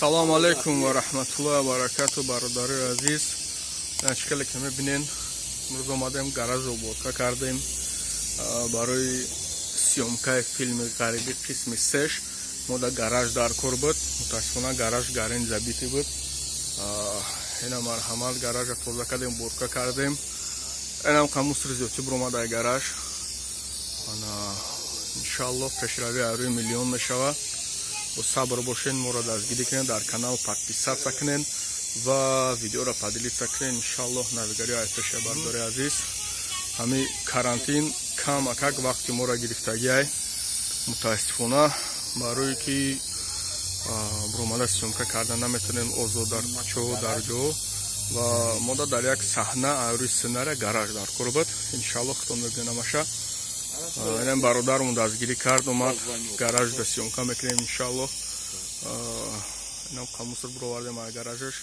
Assalomu alaykum va rahmatullohi va barakatuh barodari aziz. Shakali که می‌بینین امروز اومدیم گاراژ رو بورکا کردیم برای سیومکای فیلم غریبی قسم 3. ما در گاراژ در کار بود. متاسفانه گاراژ گارین زبیتی بود. اینا مرحمل گاراژ رو تازه کردیم بورکا کردیم. اینم کاموس ریزوتی برام در گاراژ. انشالله پیشروی روی میلیون میشود. با صبر باشین، ما را دستگیری کنین، در کانال پادپیسات کنین و ویدیو را پادلیت کنین. انشالله نویگاری های پیش برداری عزیز. همین کارانتین کم اکک وقتی ما را گرفتگی های متاسفانه برای که بروماله سیومکا کردن نمیتونیم اوضاع در کوچه در جو و ما در یک صحنه روی سناریو گاراژ در کار بود. انشالله خودتون میبینیم باشه. اینم برادرمون دستگیری کرد اومد گاراژ دا سیومکا میکنیم انشالله. اینم کاموس رو برآوردیم از گاراژش.